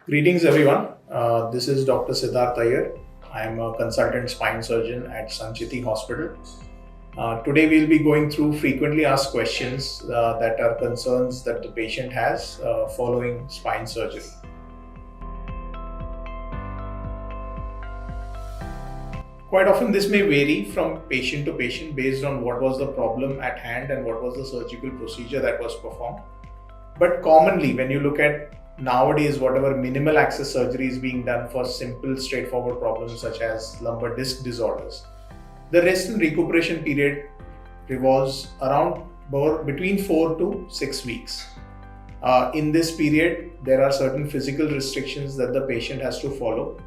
Greetings, everyone. This is Dr. Siddharth Aiyer. I am a consultant spine surgeon at Sancheti Hospital. Today, we'll be going through frequently asked questions that are concerns that the patient has following spine surgery. Quite often, this may vary from patient to patient based on what was the problem at hand and what was the surgical procedure that was performed. But commonly, when you look at nowadays, whatever minimal access surgery is being done for simple, straightforward problems such as lumbar disc disorders, the rest and recuperation period revolves around between 4 to 6 weeks. In this period, there are certain physical restrictions that the patient has to follow.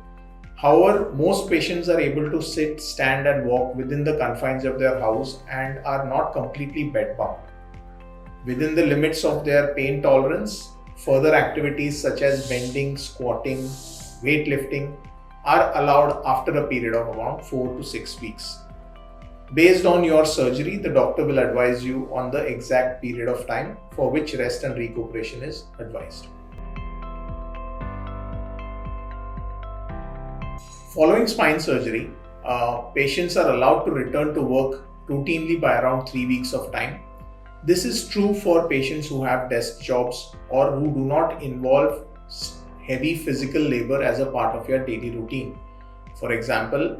However, most patients are able to sit, stand, and walk within the confines of their house and are not completely bedbound. Within the limits of their pain tolerance, further activities such as bending, squatting, weightlifting are allowed after a period of around 4 to 6 weeks. Based on your surgery, the doctor will advise you on the exact period of time for which rest and recuperation is advised. Following spine surgery, patients are allowed to return to work routinely by around 3 weeks of time. This is true for patients who have desk jobs or who do not involve heavy physical labor as a part of your daily routine. For example,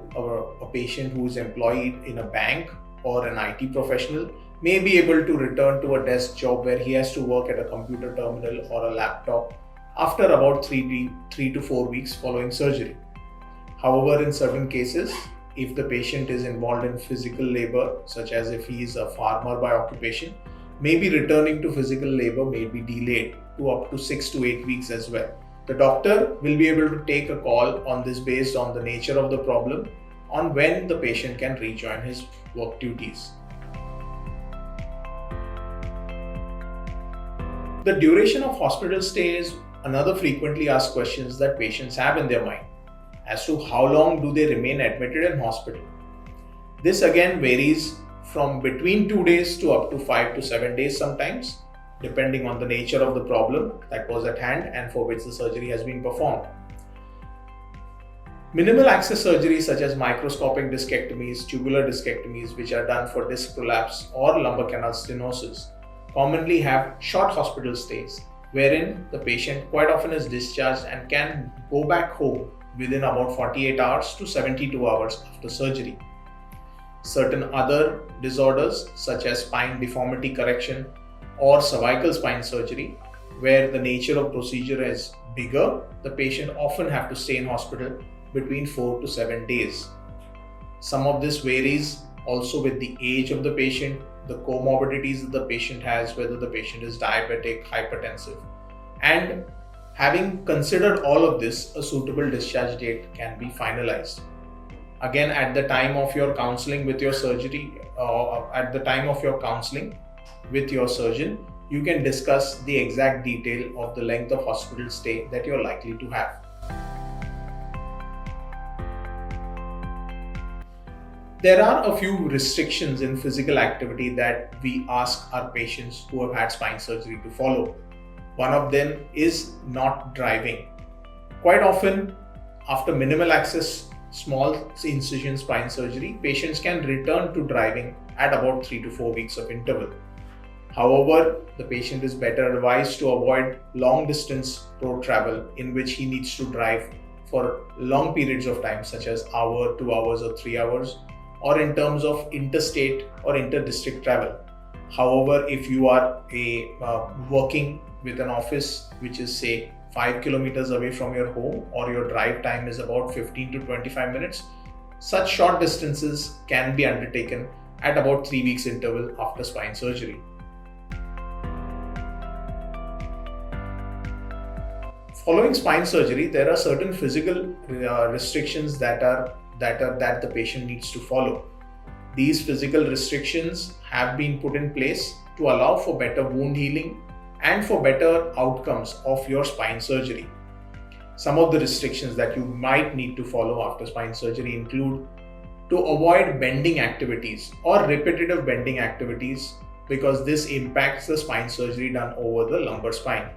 a patient who is employed in a bank or an IT professional may be able to return to a desk job where he has to work at a computer terminal or a laptop after about 3 to 4 weeks following surgery. However, in certain cases, if the patient is involved in physical labor, such as if he is a farmer by occupation, maybe returning to physical labor may be delayed to up to 6 to 8 weeks as well. The doctor will be able to take a call on this based on the nature of the problem, on when the patient can rejoin his work duties. The duration of hospital stay is another frequently asked questions that patients have in their mind, as to how long do they remain admitted in hospital. This again varies from between 2 days to up to 5 to 7 days sometimes, depending on the nature of the problem that was at hand and for which the surgery has been performed. Minimal access surgeries such as microscopic discectomies, tubular discectomies, which are done for disc prolapse or lumbar canal stenosis, commonly have short hospital stays, wherein the patient quite often is discharged and can go back home within about 48 hours to 72 hours after surgery. Certain other disorders such as spine deformity correction or cervical spine surgery, where the nature of procedure is bigger, the patient often have to stay in hospital between 4 to 7 days. Some of this varies also with the age of the patient, the comorbidities that the patient has, whether the patient is diabetic, hypertensive, and having considered all of this, a suitable discharge date can be finalized. Again, at the time of your counseling with your surgery, at the time of your counseling with your surgeon, you can discuss the exact detail of the length of hospital stay that you're likely to have. There are a few restrictions in physical activity that we ask our patients who have had spine surgery to follow. One of them is not driving. Quite often, after minimal access small incision spine surgery, patients can return to driving at about 3 to 4 weeks of interval. However, the patient is better advised to avoid long distance road travel in which he needs to drive for long periods of time, such as hour, 2 hours, or 3 hours, or in terms of interstate or inter-district travel. However, if you are working with an office which is say 5 kilometers away from your home, or your drive time is about 15 to 25 minutes, such short distances can be undertaken at about 3 weeks interval after spine surgery. Following spine surgery, there are certain physical restrictions that the patient needs to follow. These physical restrictions have been put in place to allow for better wound healing and for better outcomes of your spine surgery. Some of the restrictions that you might need to follow after spine surgery include to avoid bending activities or repetitive bending activities, because this impacts the spine surgery done over the lumbar spine.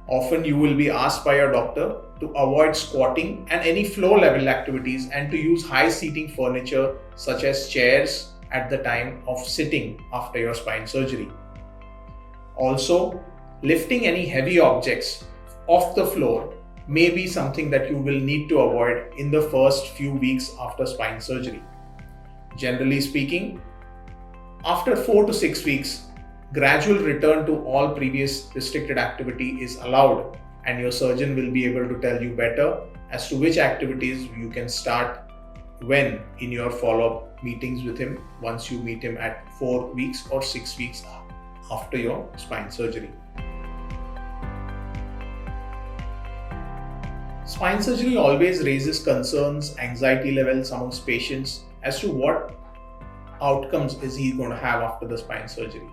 Often you will be asked by your doctor to avoid squatting and any floor level activities and to use high seating furniture such as chairs at the time of sitting after your spine surgery. Also, lifting any heavy objects off the floor may be something that you will need to avoid in the first few weeks after spine surgery. Generally speaking, after 4 to 6 weeks, gradual return to all previous restricted activity is allowed, and your surgeon will be able to tell you better as to which activities you can start when in your follow-up meetings with him once you meet him at 4 weeks or 6 weeks after your spine surgery. Spine surgery always raises concerns, anxiety levels amongst patients as to what outcomes is he going to have after the spine surgery.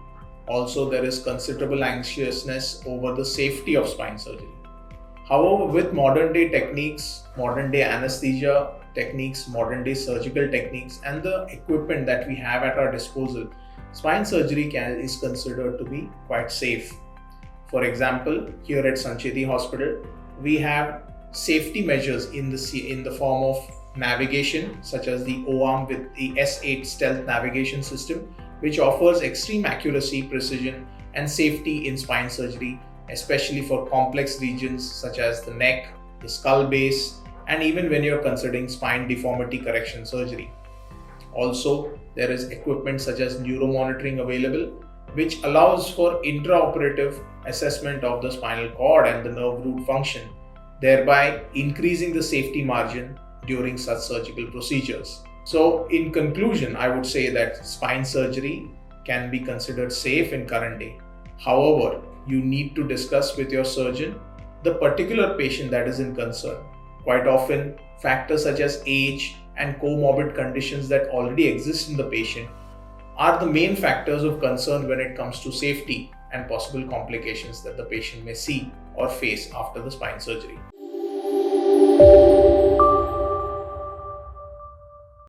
Also, there is considerable anxiousness over the safety of spine surgery. However, with modern day techniques, modern day anesthesia techniques, modern day surgical techniques, and the equipment that we have at our disposal, spine surgery is considered to be quite safe. For example, here at Sancheti Hospital, we have safety measures in the form of navigation, such as the O-arm with the S8 stealth navigation system, which offers extreme accuracy, precision, and safety in spine surgery, especially for complex regions such as the neck, the skull base, and even when you're considering spine deformity correction surgery. Also, there is equipment such as neuromonitoring available, which allows for intraoperative assessment of the spinal cord and the nerve root function, thereby increasing the safety margin during such surgical procedures. So, in conclusion, I would say that spine surgery can be considered safe in current day. However, you need to discuss with your surgeon the particular patient that is in concern. Quite often, factors such as age and comorbid conditions that already exist in the patient are the main factors of concern when it comes to safety and possible complications that the patient may see or face after the spine surgery.